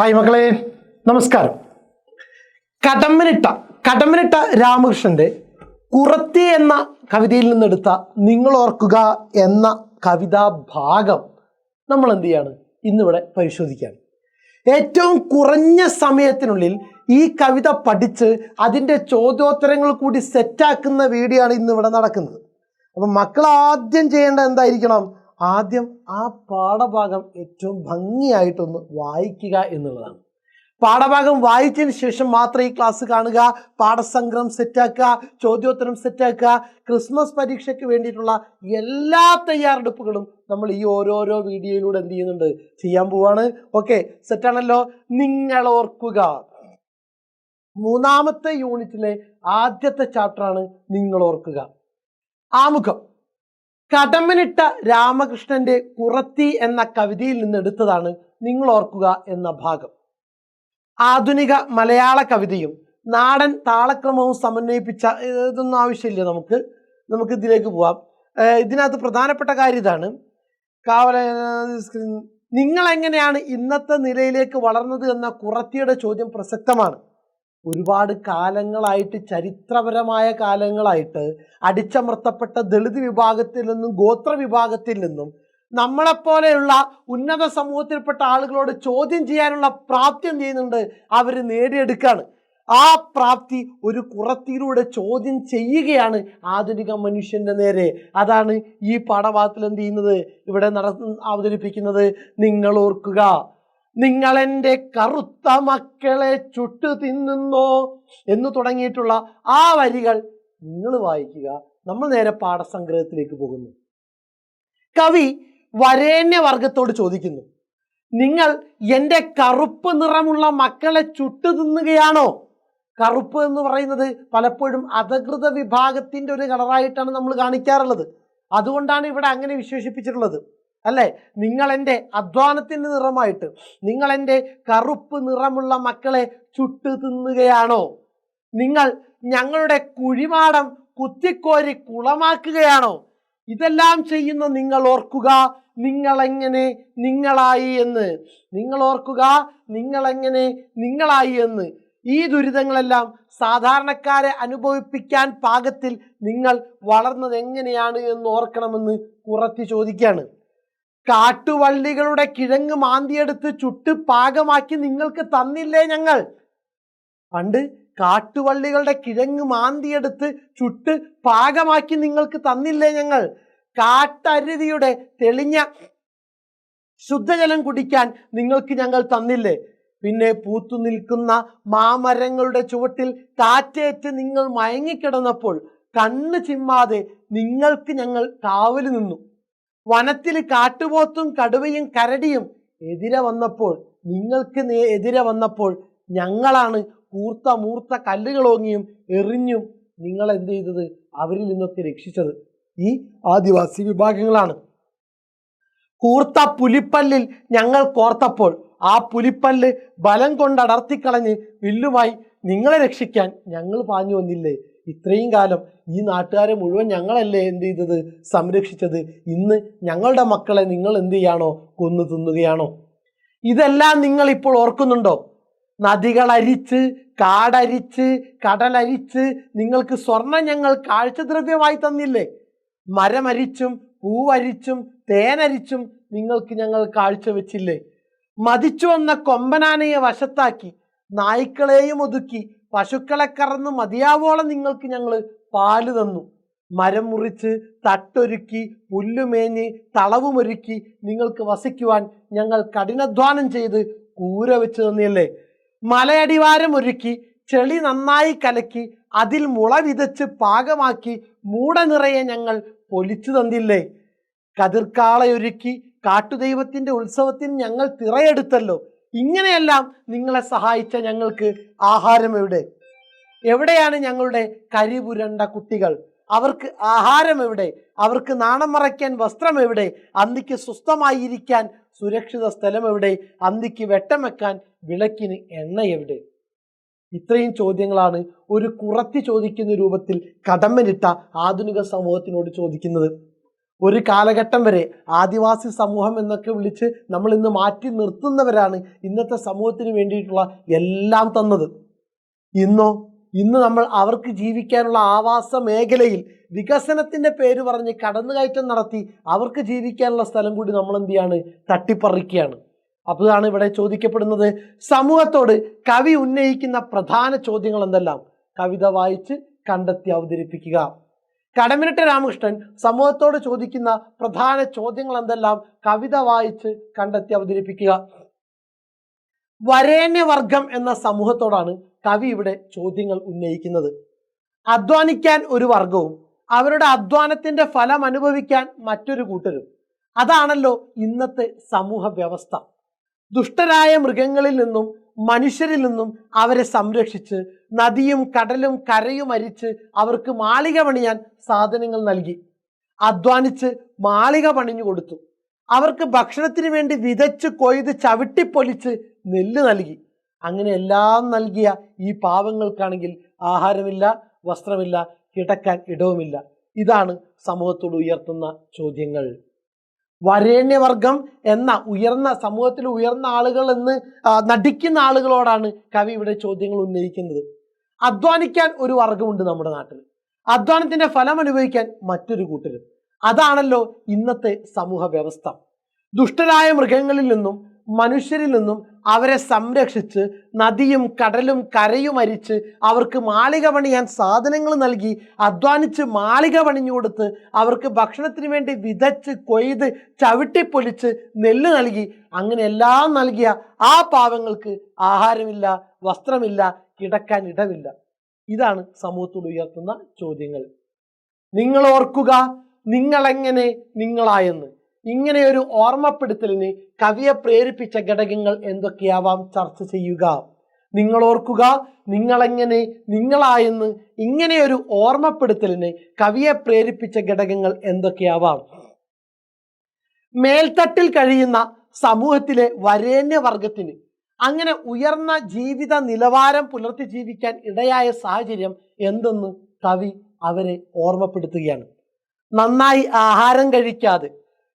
Hi മക്കളെ, നമസ്കാരം. കടമ്മനിട്ട രാമകൃഷ്ണന്റെ കുറത്തി എന്ന കവിതയിൽ നിന്നെടുത്ത നിങ്ങൾ ഓർക്കുക എന്ന കവിതാ ഭാഗം നമ്മൾ എന്ത് ചെയ്യാണ് ഇന്നിവിടെ പരിശോധിക്കുകയാണ്. ഏറ്റവും കുറഞ്ഞ സമയത്തിനുള്ളിൽ ഈ കവിത പഠിച്ച് അതിൻ്റെ ചോദ്യോത്തരങ്ങൾ കൂടി സെറ്റാക്കുന്ന വീഡിയോ ആണ് ഇന്നിവിടെ നടക്കുന്നത്. അപ്പം മക്കൾ ആദ്യം ചെയ്യേണ്ടത് എന്തായിരിക്കണം? ആദ്യം ആ പാഠഭാഗം ഏറ്റവും ഭംഗിയായിട്ടൊന്ന് വായിക്കുക എന്നുള്ളതാണ്. പാഠഭാഗം വായിച്ചതിന് ശേഷം മാത്രം ഈ ക്ലാസ് കാണുക, പാഠസംഗ്രഹം സെറ്റാക്കുക, ചോദ്യോത്തരം സെറ്റാക്കുക. ക്രിസ്മസ് പരീക്ഷയ്ക്ക് വേണ്ടിയിട്ടുള്ള എല്ലാ തയ്യാറെടുപ്പുകളും നമ്മൾ ഈ ഓരോരോ വീഡിയോയിലൂടെ എന്ത് ചെയ്യുന്നുണ്ട്, ചെയ്യാൻ പോവാണ്. ഓക്കെ, സെറ്റാണല്ലോ. നിങ്ങൾ ഓർക്കുക, മൂന്നാമത്തെ യൂണിറ്റിലെ ആദ്യത്തെ ചാപ്റ്ററാണ് നിങ്ങൾ ഓർക്കുക. ആമുഖം. കടമ്മനിട്ട രാമകൃഷ്ണന്റെ കുറത്തി എന്ന കവിതയിൽ നിന്ന് എടുത്തതാണ് നിങ്ങൾ ഓർക്കുക എന്ന ഭാഗം. ആധുനിക മലയാള കവിതയും നാടൻ താളക്രമവും സമന്വയിപ്പിച്ച, ഇതൊന്നും ആവശ്യമില്ല, നമുക്ക് ഇതിലേക്ക് പോവാം. ഇതിനകത്ത് പ്രധാനപ്പെട്ട കാര്യം ഇതാണ്. നിങ്ങൾ എങ്ങനെയാണ് ഇന്നത്തെ നിലയിലേക്ക് വളർന്നത് എന്ന കുറത്തിയുടെ ചോദ്യം പ്രസക്തമാണ്. ഒരുപാട് കാലങ്ങളായിട്ട്, ചരിത്രപരമായ കാലങ്ങളായിട്ട് അടിച്ചമർത്തപ്പെട്ട ദളിത് വിഭാഗത്തിൽ നിന്നും ഗോത്ര വിഭാഗത്തിൽ നിന്നും നമ്മളെപ്പോലെയുള്ള ഉന്നത സമൂഹത്തിൽപ്പെട്ട ആളുകളോട് ചോദ്യം ചെയ്യാനുള്ള പ്രാപ്തി എന്ത് ചെയ്യുന്നുണ്ട്, അവർ നേടിയെടുക്കുകയാണ്. ആ പ്രാപ്തി ഒരു കുറത്തിയിലൂടെ ചോദ്യം ചെയ്യുകയാണ് ആധുനിക മനുഷ്യന്റെ നേരെ. അതാണ് ഈ പാഠഭാഗത്തിൽ എന്ത് ചെയ്യുന്നത്, ഇവിടെ അവതരിപ്പിക്കുന്നത്. നിങ്ങൾ ഓർക്കുക, നിങ്ങളെൻ്റെ കറുത്ത മക്കളെ ചുട്ടു തിന്നുന്നോ എന്ന് തുടങ്ങിയിട്ടുള്ള ആ വരികൾ നിങ്ങൾ വായിക്കുക. നമ്മൾ നേരെ പാഠസംഗ്രഹത്തിലേക്ക് പോകുന്നു. കവി വരേണ്യവർഗത്തോട് ചോദിക്കുന്നു, നിങ്ങൾ എൻ്റെ കറുപ്പ് നിറമുള്ള മക്കളെ ചുട്ടു തിന്നുകയാണോ? കറുപ്പ് എന്ന് പറയുന്നത് പലപ്പോഴും അധകൃത വിഭാഗത്തിൻ്റെ ഒരു കളറായിട്ടാണ് നമ്മൾ കാണിക്കാറുള്ളത്. അതുകൊണ്ടാണ് ഇവിടെ അങ്ങനെ വിശേഷിപ്പിച്ചിട്ടുള്ളത്, അല്ലേ? നിങ്ങൾ എൻ്റെ അധ്വാനത്തിൻ്റെ നിറമായിട്ട്, നിങ്ങൾ എൻ്റെ കറുപ്പ് നിറമുള്ള മക്കളെ ചുട്ടു തിന്നുകയാണോ? നിങ്ങൾ ഞങ്ങളുടെ കുഴിമാടം കുത്തിക്കോരി കുളമാക്കുകയാണോ? ഇതെല്ലാം ചെയ്യുന്ന നിങ്ങൾ ഓർക്കുക നിങ്ങളെങ്ങനെ നിങ്ങളായി എന്ന്. നിങ്ങൾ ഓർക്കുക നിങ്ങളെങ്ങനെ നിങ്ങളായി എന്ന്. ഈ ദുരിതങ്ങളെല്ലാം സാധാരണക്കാരെ അനുഭവിപ്പിക്കാൻ പാകത്തിൽ നിങ്ങൾ വളർന്നത് എങ്ങനെയാണ് എന്ന് ഓർക്കണമെന്ന് കുറത്തി ചോദിക്കുകയാണ്. കാട്ടുവള്ളികളുടെ കിഴങ്ങ് മാന്തിയെടുത്ത് ചുട്ട് പാകമാക്കി നിങ്ങൾക്ക് തന്നില്ലേ ഞങ്ങൾ? പണ്ട് കാട്ടുവള്ളികളുടെ കിഴങ്ങ് മാന്തിയെടുത്ത് ചുട്ട് പാകമാക്കി നിങ്ങൾക്ക് തന്നില്ലേ ഞങ്ങൾ? കാട്ടരുവിയുടെ തെളിഞ്ഞ ശുദ്ധജലം കുടിക്കാൻ നിങ്ങൾക്ക് ഞങ്ങൾ തന്നില്ലേ? പിന്നെ പൂത്തു നിൽക്കുന്ന മാമരങ്ങളുടെ ചുവട്ടിൽ കാറ്റേറ്റ് നിങ്ങൾ മയങ്ങിക്കിടന്നപ്പോൾ കണ്ണ് ചിമ്മാതെ നിങ്ങൾക്ക് ഞങ്ങൾ കാവല് നിന്നു. വനത്തിൽ കാട്ടുപോത്തും കടുവയും കരടിയും എതിരെ വന്നപ്പോൾ, നിങ്ങൾക്ക് എതിരെ വന്നപ്പോൾ ഞങ്ങളാണ് കൂർത്ത മൂർത്ത കല്ലുകളോങ്ങിയും എറിഞ്ഞും നിങ്ങൾ എന്ത് ചെയ്തത്, അവരിൽ നിന്നൊക്കെ രക്ഷിച്ചത് ഈ ആദിവാസി വിഭാഗങ്ങളാണ്. കൂർത്ത പുലിപ്പല്ലിൽ ഞങ്ങൾ കോർത്തപ്പോൾ ആ പുലിപ്പല്ല് ബലം കൊണ്ട് അടർത്തിക്കളഞ്ഞ് വില്ലുമായി നിങ്ങളെ രക്ഷിക്കാൻ ഞങ്ങൾ പാഞ്ഞു വന്നില്ലേ? ഇത്രയും കാലം ഈ നാട്ടുകാരെ മുഴുവൻ ഞങ്ങളല്ലേ എന്ത് ചെയ്തത്, സംരക്ഷിച്ചത്. ഇന്ന് ഞങ്ങളുടെ മക്കളെ നിങ്ങൾ എന്ത് ചെയ്യാണോ, കൊന്നു തിന്നുകയാണോ? ഇതെല്ലാം നിങ്ങൾ ഇപ്പോൾ ഓർക്കുന്നുണ്ടോ? നദികളരിച്ച്, കാടരിച്ച്, കടലരിച്ച് നിങ്ങൾക്ക് സ്വർണം ഞങ്ങൾ കാഴ്ചദ്രവ്യമായി തന്നില്ലേ? മരമരിച്ചും പൂവരിച്ചും തേനരിച്ചും നിങ്ങൾക്ക് ഞങ്ങൾ കാഴ്ചവെച്ചില്ലേ? മതിച്ചു വന്ന കൊമ്പനാനയെ വശത്താക്കി നായ്ക്കളെയും ഒതുക്കി പശുക്കളെ കറന്ന് മതിയാവോളം നിങ്ങൾക്ക് ഞങ്ങൾ പാല് തന്നു. മരം മുറിച്ച് തട്ടൊരുക്കി പുല്ലുമേഞ്ഞ് തളവുമൊരുക്കി നിങ്ങൾക്ക് വസിക്കുവാൻ ഞങ്ങൾ കഠിനാധ്വാനം ചെയ്ത് കൂര വെച്ച് തന്നില്ലേ? മലയടിവാരം ഒരുക്കി ചെളി നന്നായി കലക്കി അതിൽ മുള വിതച്ച് പാകമാക്കി മൂട നിറയെ ഞങ്ങൾ പൊലിച്ചു തന്നില്ലേ? കതിർക്കാളയൊരുക്കി കാട്ടുദൈവത്തിൻ്റെ ഉത്സവത്തിന് ഞങ്ങൾ തിറയെടുത്തല്ലോ. ഇങ്ങനെയെല്ലാം നിങ്ങളെ സഹായിച്ച ഞങ്ങൾക്ക് ആഹാരം എവിടെ? എവിടെയാണ് ഞങ്ങളുടെ കരിപുരണ്ട കുട്ടികൾ? അവർക്ക് ആഹാരം എവിടെ? അവർക്ക് നാണം മറയ്ക്കാൻ വസ്ത്രം എവിടെ? അന്തിക്ക് സ്വസ്ഥമായിരിക്കാൻ സുരക്ഷിത സ്ഥലം എവിടെ? അന്തിക്ക് വെട്ടം വെക്കാൻ വിളക്കിന് എണ്ണ എവിടെ? ഇത്രയും ചോദ്യങ്ങളാണ് ഒരു കുറത്തി ചോദിക്കുന്ന രൂപത്തിൽ കടമ്മനിട്ട ആധുനിക സമൂഹത്തിനോട് ചോദിക്കുന്നത്. ഒരു കാലഘട്ടം വരെ ആദിവാസി സമൂഹം എന്നൊക്കെ വിളിച്ച് നമ്മൾ ഇന്ന് മാറ്റി നിർത്തുന്നവരാണ് ഇന്നത്തെ സമൂഹത്തിന് വേണ്ടിയിട്ടുള്ള എല്ലാം തന്നത്. ഇന്ന് നമ്മൾ അവർക്ക് ജീവിക്കാനുള്ള ആവാസ മേഖലയിൽ വികസനത്തിന്റെ പേര് പറഞ്ഞ് കടന്നുകയറ്റം നടത്തി അവർക്ക് ജീവിക്കാനുള്ള സ്ഥലം കൂടി നമ്മൾ എന്ത് ചെയ്യാണ്, തട്ടിപ്പറിക്കുകയാണ്. അപ്പോഴാണ് ഇവിടെ ചോദിക്കപ്പെടുന്നത്, സമൂഹത്തോട് കവി ഉന്നയിക്കുന്ന പ്രധാന ചോദ്യങ്ങൾ എന്തെല്ലാം? കവിത വായിച്ച് കണ്ടെത്തി അവതരിപ്പിക്കുക. കടമ്മനിട്ട രാമകൃഷ്ണൻ സമൂഹത്തോട് ചോദിക്കുന്ന പ്രധാന ചോദ്യങ്ങൾ എന്തെല്ലാം? കവിത വായിച്ച് കണ്ടെത്തി അവതരിപ്പിക്കുക. വരേണ്യവർഗം എന്ന സമൂഹത്തോടാണ് കവി ഇവിടെ ചോദ്യങ്ങൾ ഉന്നയിക്കുന്നത്. അധ്വാനിക്കാൻ ഒരു വർഗവും അവരുടെ അധ്വാനത്തിന്റെ ഫലം അനുഭവിക്കാൻ മറ്റൊരു കൂട്ടരും. അതാണല്ലോ ഇന്നത്തെ സമൂഹ വ്യവസ്ഥ. ദുഷ്ടരായ മൃഗങ്ങളിൽ നിന്നും മനുഷ്യരിൽ നിന്നും അവരെ സംരക്ഷിച്ച് നദിയും കടലും കരയും അരിച്ച് അവർക്ക് മാളിക പണിയാൻ സാധനങ്ങൾ നൽകി. അധ്വാനിച്ച് മാളിക പണിഞ്ഞു കൊടുത്തു. അവർക്ക് ഭക്ഷണത്തിന് വേണ്ടി വിതച്ച് കൊയ്ത് ചവിട്ടിപ്പൊലിച്ച് നെല്ല് നൽകി. അങ്ങനെ എല്ലാം നൽകിയ ഈ പാവങ്ങൾക്കാണെങ്കിൽ ആഹാരമില്ല, വസ്ത്രമില്ല, കിടക്കാൻ ഇടവുമില്ല. ഇതാണ് സമൂഹത്തോട് ഉയർത്തുന്ന ചോദ്യങ്ങൾ. വരേണ്യവർഗം എന്ന സമൂഹത്തിൽ ഉയർന്ന ആളുകൾ എന്ന് നടിക്കുന്ന ആളുകളോടാണ് കവി ഇവിടെ ചോദ്യങ്ങൾ ഉന്നയിക്കുന്നത്. അധ്വാനിക്കാൻ ഒരു വർഗമുണ്ട് നമ്മുടെ നാട്ടിൽ, അധ്വാനത്തിന്റെ ഫലം അനുഭവിക്കാൻ മറ്റൊരു കൂട്ടരും. അതാണല്ലോ ഇന്നത്തെ സമൂഹ വ്യവസ്ഥ. ദുഷ്ടരായ മൃഗങ്ങളിൽ നിന്നും മനുഷ്യരിൽ നിന്നും അവരെ സംരക്ഷിച്ച് നദിയും കടലും കരയും അരിച്ച് അവർക്ക് മാളിക പണിയാൻ സാധനങ്ങൾ നൽകി അധ്വാനിച്ച് മാളിക പണിഞ്ഞു കൊടുത്ത് അവർക്ക് ഭക്ഷണത്തിന് വേണ്ടി വിതച്ച് കൊയ്ത് ചവിട്ടിപ്പൊലിച്ച് നെല്ല് നൽകി. അങ്ങനെ എല്ലാം നൽകിയ ആ പാവങ്ങൾക്ക് ആഹാരമില്ല, വസ്ത്രമില്ല, കിടക്കാൻ ഇടമില്ല. ഇതാണ് സമൂഹത്തോട് ഉയർത്തുന്ന ചോദ്യങ്ങൾ. നിങ്ങൾ ഓർക്കുക നിങ്ങളെങ്ങനെ നിങ്ങളായെന്ന്. ഇങ്ങനെയൊരു ഓർമ്മപ്പെടുത്തലിന് കവിയെ പ്രേരിപ്പിച്ച ഘടകങ്ങൾ എന്തൊക്കെയാവാം ചർച്ച ചെയ്യുക. നിങ്ങൾ ഓർക്കുക നിങ്ങളെങ്ങനെ നിങ്ങളായെന്ന് ഇങ്ങനെയൊരു ഓർമ്മപ്പെടുത്തലിന് കവിയെ പ്രേരിപ്പിച്ച ഘടകങ്ങൾ എന്തൊക്കെയാവാം? മേൽത്തട്ടിൽ കഴിയുന്ന സമൂഹത്തിലെ വരേണ്യവർഗത്തിന് അങ്ങനെ ഉയർന്ന ജീവിത നിലവാരം പുലർത്തി ജീവിക്കാൻ ഇടയായ സാഹചര്യം എന്തെന്ന് കവി അവരെ ഓർമ്മപ്പെടുത്തുകയാണ്. നന്നായി ആഹാരം കഴിക്കാതെ,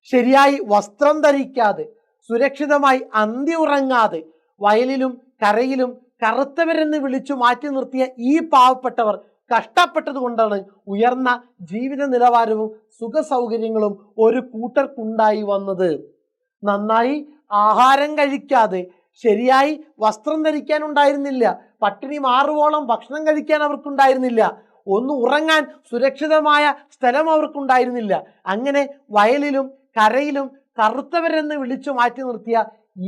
ശരിയായി വസ്ത്രം ധരിക്കാതെ, സുരക്ഷിതമായി അന്തി ഉറങ്ങാതെ വയലിലും കരയിലും കറുത്തവരെന്ന് വിളിച്ചു മാറ്റി നിർത്തിയ ഈ പാവപ്പെട്ടവർ കഷ്ടപ്പെട്ടത് കൊണ്ടാണ് ഉയർന്ന ജീവിത നിലവാരവും സുഖ സൗകര്യങ്ങളും ഒരു കൂട്ടർക്കുണ്ടായി വന്നത്. നന്നായി ആഹാരം കഴിക്കാതെ ശരിയായി വസ്ത്രം ധരിക്കാൻ ഉണ്ടായിരുന്നില്ല, പട്ടിണി മാറുവോളം ഭക്ഷണം കഴിക്കാൻ അവർക്കുണ്ടായിരുന്നില്ല, ഒന്ന് ഉറങ്ങാൻ സുരക്ഷിതമായ സ്ഥലം അവർക്കുണ്ടായിരുന്നില്ല. അങ്ങനെ വയലിലും കരയിലും കറുത്തവരെന്ന് വിളിച്ചു മാറ്റി നിർത്തിയ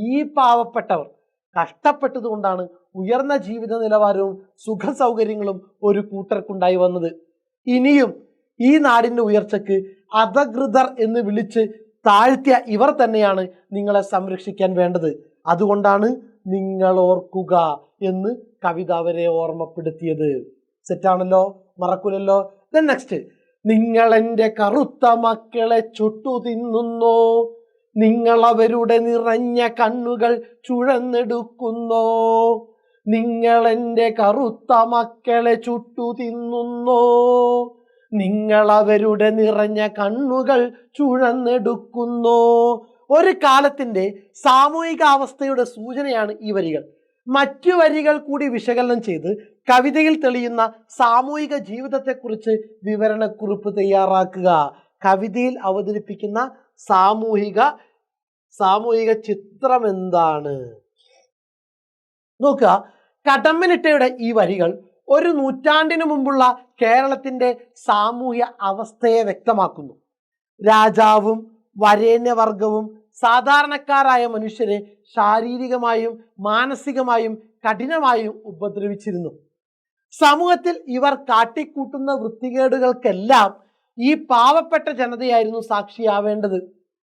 ഈ പാവപ്പെട്ടവർ കഷ്ടപ്പെട്ടത് കൊണ്ടാണ് ഉയർന്ന ജീവിത നിലവാരവും സുഖ സൗകര്യങ്ങളും ഒരു കൂട്ടർക്കുണ്ടായി വന്നത്. ഇനിയും ഈ നാടിൻ്റെ ഉയർച്ചയ്ക്ക് അധകൃതർ എന്ന് വിളിച്ച് താഴ്ത്തിയ ഇവർ തന്നെയാണ് നിങ്ങളെ സംരക്ഷിക്കാൻ വേണ്ടത്. അതുകൊണ്ടാണ് നിങ്ങൾ ഓർക്കുക എന്ന് കവിത അവരെ ഓർമ്മപ്പെടുത്തിയത്. സെറ്റാണല്ലോ, മറക്കൂലല്ലോ. നെക്സ്റ്റ്, നിങ്ങൾ എൻ്റെ കറുത്ത മക്കളെ ചുട്ടു തിന്നുന്നോ, നിങ്ങൾ അവരുടെ നിറഞ്ഞ കണ്ണുകൾ ചുഴന്നെടുക്കുന്നോ. നിങ്ങൾ എൻ്റെ കറുത്ത മക്കളെ ചുട്ടു തിന്നുന്നോ, നിങ്ങൾ അവരുടെ നിറഞ്ഞ കണ്ണുകൾ ചുഴന്നെടുക്കുന്നോ. ഒരു കാലത്തിന്റെ സാമൂഹിക അവസ്ഥയുടെ സൂചനയാണ് ഈ വരികൾ. മറ്റു വരികൾ കൂടി വിശകലനം ചെയ്ത് കവിതയിൽ തെളിയുന്ന സാമൂഹിക ജീവിതത്തെക്കുറിച്ച് വിവരണക്കുറിപ്പ് തയ്യാറാക്കുക. കവിതയിൽ അവതരിപ്പിക്കുന്ന സാമൂഹിക ചിത്രം എന്താണ് നോക്കുക. കടമ്മനിട്ടയുടെ ഈ വരികൾ ഒരു നൂറ്റാണ്ടിനു മുമ്പുള്ള കേരളത്തിന്റെ സാമൂഹ്യ അവസ്ഥയെ വ്യക്തമാക്കുന്നു. രാജാവും വരേണ്യവർഗവും സാധാരണക്കാരായ മനുഷ്യരെ ശാരീരികമായും മാനസികമായും കഠിനമായും ഉപദ്രവിച്ചിരുന്നു. സമൂഹത്തിൽ ഇവർ കാട്ടിക്കൂട്ടുന്ന വൃത്തികേടുകൾക്കെല്ലാം ഈ പാവപ്പെട്ട ജനതയായിരുന്നു സാക്ഷിയാവേണ്ടത്.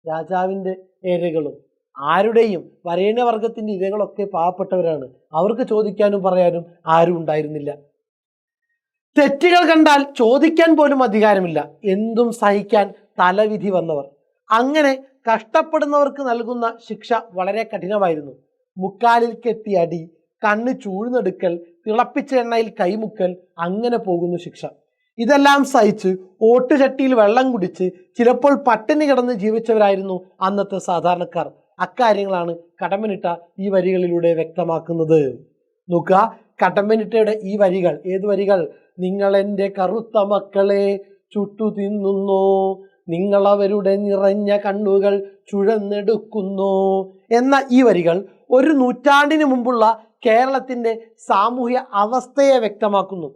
രാജാവിൻ്റെ ഇരകളും ആരുടെയും വരേണ്യവർഗത്തിന്റെ ഇരകളൊക്കെ പാവപ്പെട്ടവരാണ്. അവർക്ക് ചോദിക്കാനും പറയാനും ആരും ഉണ്ടായിരുന്നില്ല. തെറ്റുകൾ കണ്ടാൽ ചോദിക്കാൻ പോലും അധികാരമില്ല, എന്തും സഹിക്കാൻ തലവിധി വന്നവർ. അങ്ങനെ കഷ്ടപ്പെടുന്നവർക്ക് നൽകുന്ന ശിക്ഷ വളരെ കഠിനമായിരുന്നു. മുക്കാലിൽ കെട്ടി അടി, കണ്ണ് ചൂഴ്ന്നെടുക്കൽ, തിളപ്പിച്ച എണ്ണയിൽ കൈമുക്കൽ, അങ്ങനെ പോകുന്നു ശിക്ഷ. ഇതെല്ലാം സഹിച്ച് ഓട്ടുചട്ടിയിൽ വെള്ളം കുടിച്ച് ചിലപ്പോൾ പട്ടിണി കിടന്ന് ജീവിച്ചവരായിരുന്നു അന്നത്തെ സാധാരണക്കാർ. അക്കാര്യങ്ങളാണ് കടമ്മനിട്ട ഈ വരികളിലൂടെ വ്യക്തമാക്കുന്നത്. നോക്കുക, കടമ്മനിട്ടയുടെ ഈ വരികൾ, ഏത് വരികൾ? നിങ്ങളെൻ്റെ കറുത്ത മക്കളെ ചുട്ടു തിന്നുന്നു, നിങ്ങളവരുടെ നിറഞ്ഞ കണ്ണുകൾ ചുഴന്നെടുക്കുന്നു എന്ന ഈ വരികൾ ഒരു നൂറ്റാണ്ടിന് മുമ്പുള്ള കേരളത്തിന്റെ സാമൂഹ്യ അവസ്ഥയെ വ്യക്തമാക്കുന്നു.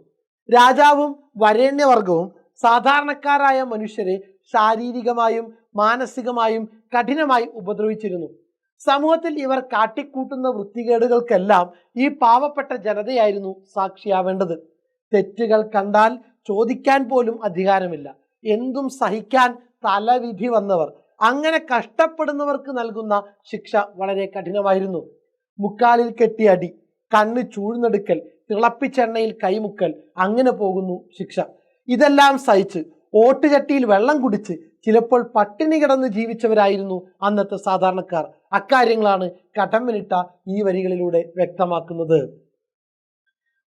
രാജാവും വരേണ്യവർഗവും സാധാരണക്കാരായ മനുഷ്യരെ ശാരീരികമായും മാനസികമായും കഠിനമായി ഉപദ്രവിച്ചിരുന്നു. സമൂഹത്തിൽ ഇവർ കാട്ടിക്കൂട്ടുന്ന വൃത്തികേടുകൾക്കെല്ലാം ഈ പാവപ്പെട്ട ജനതയായിരുന്നു സാക്ഷിയാവേണ്ടത്. തെറ്റുകൾ കണ്ടാൽ ചോദിക്കാൻ പോലും അധികാരമില്ല. എന്തും സഹിക്കാൻ തലവിധി വന്നവർ. അങ്ങനെ കഷ്ടപ്പെടുന്നവർക്ക് നൽകുന്ന ശിക്ഷ വളരെ കഠിനമായിരുന്നു. മുക്കാലിൽ കെട്ടിയ അടി, കണ്ണ് ചൂഴ്ന്നെടുക്കൽ, തിളപ്പിച്ചെണ്ണയിൽ കൈമുക്കൽ, അങ്ങനെ പോകുന്നു ശിക്ഷ. ഇതെല്ലാം സഹിച്ച് ഓട്ടുചട്ടിയിൽ വെള്ളം കുടിച്ച് ചിലപ്പോൾ പട്ടിണി കിടന്ന് ജീവിച്ചവരായിരുന്നു അന്നത്തെ സാധാരണക്കാർ. അക്കാര്യങ്ങളാണ് കടമ്മനിട്ട ഈ വരികളിലൂടെ വ്യക്തമാക്കുന്നത്.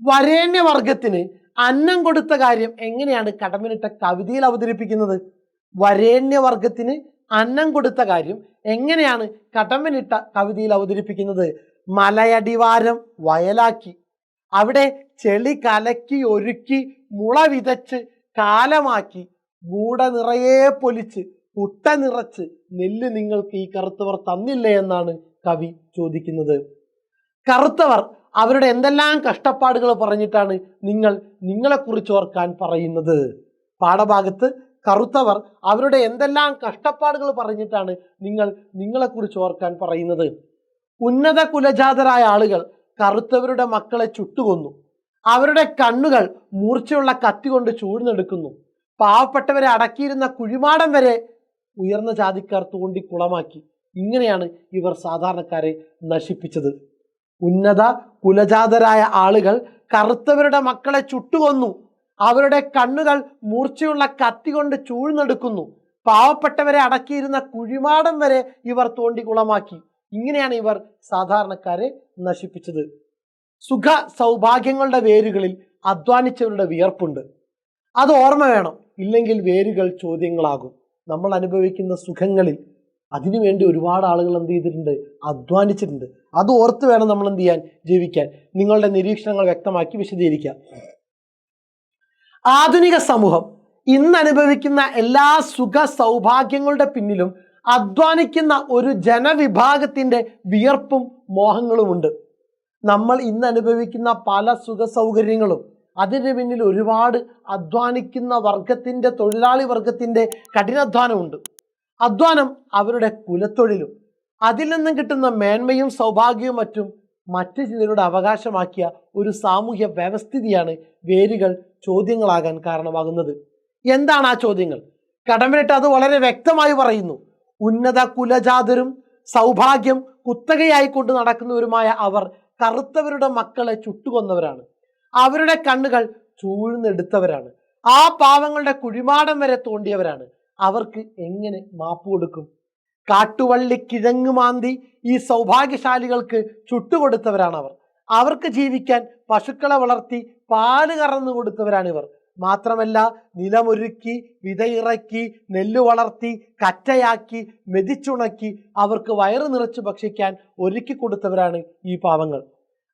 വരേണ്യവർഗത്തിന് അന്നം കൊടുത്ത കാര്യം എങ്ങനെയാണ് കടമ്മനിട്ട കവിതയിൽ അവതരിപ്പിക്കുന്നത്? വരേണ്യവർഗത്തിന് അന്നം കൊടുത്ത കാര്യം എങ്ങനെയാണ് കടമ്മനിട്ട കവിതയിൽ അവതരിപ്പിക്കുന്നത്? മലയടിവാരം വയലാക്കി, അവിടെ ചെളി കലക്കി ഒരുക്കി മുള വിതച്ച് കാലമാക്കി, മൂട നിറയെ പൊലിച്ച് കുട്ട നിറച്ച് നെല്ല് നിങ്ങൾക്ക് ഈ കറുത്തവർ തന്നില്ലേ എന്നാണ് കവി ചോദിക്കുന്നത്. കറുത്തവർ അവരുടെ എന്തെല്ലാം കഷ്ടപ്പാടുകൾ പറഞ്ഞിട്ടാണ് നിങ്ങളെക്കുറിച്ച് ഓർക്കാൻ പറയുന്നത്. പാഠഭാഗത്ത് കറുത്തവർ അവരുടെ എന്തെല്ലാം കഷ്ടപ്പാടുകൾ പറഞ്ഞിട്ടാണ് നിങ്ങളെക്കുറിച്ച് ഓർക്കാൻ പറയുന്നത്. ഉന്നത കുലജാതരായ ആളുകൾ കറുത്തവരുടെ മക്കളെ ചുട്ടുകൊന്നു. അവരുടെ കണ്ണുകൾ മൂർച്ചയുള്ള കത്തി കൊണ്ട് ചൂഴ്ന്നെടുക്കുന്നു. പാവപ്പെട്ടവരെ അടക്കിയിരുന്ന കുഴിമാടം വരെ ഉയർന്ന ജാതിക്കാർ തോണ്ടി കുളമാക്കി. ഇങ്ങനെയാണ് ഇവർ സാധാരണക്കാരെ നശിപ്പിച്ചത്. ഉന്നത കുലജാതരായ ആളുകൾ കറുത്തവരുടെ മക്കളെ ചുട്ടുകൊന്നു. അവരുടെ കണ്ണുകൾ മൂർച്ചയുള്ള കത്തി കൊണ്ട് ചൂഴ്ന്നെടുക്കുന്നു. പാവപ്പെട്ടവരെ അടക്കിയിരുന്ന കുഴിമാടം വരെ ഇവർ തോണ്ടി കുളമാക്കി. ഇങ്ങനെയാണ് ഇവർ സാധാരണക്കാരെ നശിപ്പിച്ചത്. സുഖ സൗഭാഗ്യങ്ങളുടെ വേരുകളിൽ അധ്വാനിച്ചവരുടെ വിയർപ്പുണ്ട്. അത് ഓർമ്മ വേണം, ഇല്ലെങ്കിൽ വേരുകൾ ചോദ്യങ്ങളാകും. നമ്മൾ അനുഭവിക്കുന്ന സുഖങ്ങളിൽ അതിനുവേണ്ടി ഒരുപാട് ആളുകൾ എന്ത് ചെയ്തിട്ടുണ്ട്? അധ്വാനിച്ചിട്ടുണ്ട്. അത് ഓർത്ത് വേണം നമ്മൾ എന്ത് ചെയ്യാൻ? ജീവിക്കാൻ. നിങ്ങളുടെ നിരീക്ഷണങ്ങൾ വ്യക്തമാക്കി വിശദീകരിക്കുക. ആധുനിക സമൂഹം ഇന്ന് അനുഭവിക്കുന്ന എല്ലാ സുഖ സൗഭാഗ്യങ്ങളുടെ പിന്നിലും അധ്വാനിക്കുന്ന ഒരു ജനവിഭാഗത്തിന്റെ വിയർപ്പും മോഹങ്ങളുമുണ്ട്. നമ്മൾ ഇന്ന് അനുഭവിക്കുന്ന പല സുഖ സൗകര്യങ്ങളും അതിന് പിന്നിൽ ഒരുപാട് അധ്വാനിക്കുന്ന വർഗത്തിന്റെ, തൊഴിലാളി വർഗത്തിന്റെ കഠിനാധ്വാനമുണ്ട്. അധ്വാനം അവരുടെ കുലത്തൊഴിലും അതിൽ നിന്നും കിട്ടുന്ന മേന്മയും സൗഭാഗ്യവും മറ്റു ചിലരുടെ അവകാശമാക്കിയ ഒരു സാമൂഹ്യ വ്യവസ്ഥിതിയാണ് വേരുകൾ ചോദ്യങ്ങളാകാൻ കാരണമാകുന്നത്. എന്താണ് ആ ചോദ്യങ്ങൾ? കടമ്മനിട്ട അത് വളരെ വ്യക്തമായി പറയുന്നു. ഉന്നത കുലജാതരും സൗഭാഗ്യം കുത്തകയായി കൊണ്ട് നടക്കുന്നവരുമായ അവർ കറുത്തവരുടെ മക്കളെ ചുട്ടുകൊന്നവരാണ്. അവരുടെ കണ്ണുകൾ ചൂഴ്ന്നെടുത്തവരാണ്. ആ പാവങ്ങളുടെ കുഴിമാടം വരെ തോണ്ടിയവരാണ്. അവർക്ക് എങ്ങനെ മാപ്പ് കൊടുക്കും? കാട്ടുവള്ളി കിഴങ്ങ് മാന്തി ഈ സൗഭാഗ്യശാലികൾക്ക് ചുട്ടുകൊടുത്തവരാണ് അവർ. അവർക്ക് ജീവിക്കാൻ പശുക്കളെ വളർത്തി പാല് കറന്നു കൊടുത്തവരാണിവർ. മാത്രമല്ല, നിലമൊരുക്കി, വിതയിറക്കി, നെല്ല് വളർത്തി, കറ്റയാക്കി, മെതിച്ചുണക്കി അവർക്ക് വയറ് നിറച്ച് ഭക്ഷിക്കാൻ ഒരുക്കി കൊടുത്തവരാണ് ഈ പാവങ്ങൾ.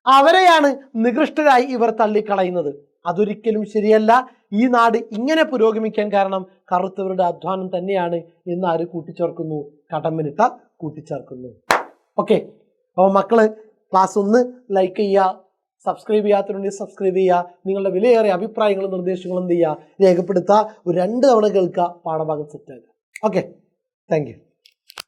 അവരെയാണ് നികൃഷ്ടരായി ഇവർ തള്ളിക്കളയുന്നത്. അതൊരിക്കലും ശരിയല്ല. ഈ നാട് ഇങ്ങനെ പുരോഗമിക്കാൻ കാരണം കറുത്തവരുടെ അധ്വാനം തന്നെയാണ് എന്ന് ആര് കൂട്ടിച്ചേർക്കുന്നു? കടമ്മനിട്ട കൂട്ടിച്ചേർക്കുന്നു. ഓക്കെ, അപ്പോൾ മക്കള് ക്ലാസ് 1 ലൈക്ക് ചെയ്യുക, സബ്സ്ക്രൈബ് ചെയ്യാത്തവരുണ്ടെങ്കിൽ സബ്സ്ക്രൈബ് ചെയ്യുക. നിങ്ങളുടെ വിലയേറിയ അഭിപ്രായങ്ങളും നിർദ്ദേശങ്ങളും എന്ത് ചെയ്യുക? രേഖപ്പെടുത്തുക. ഒരു 2 തവണ കേൾക്കുക, പാഠഭാഗം സെറ്റാക്കുക. Okay, thank you.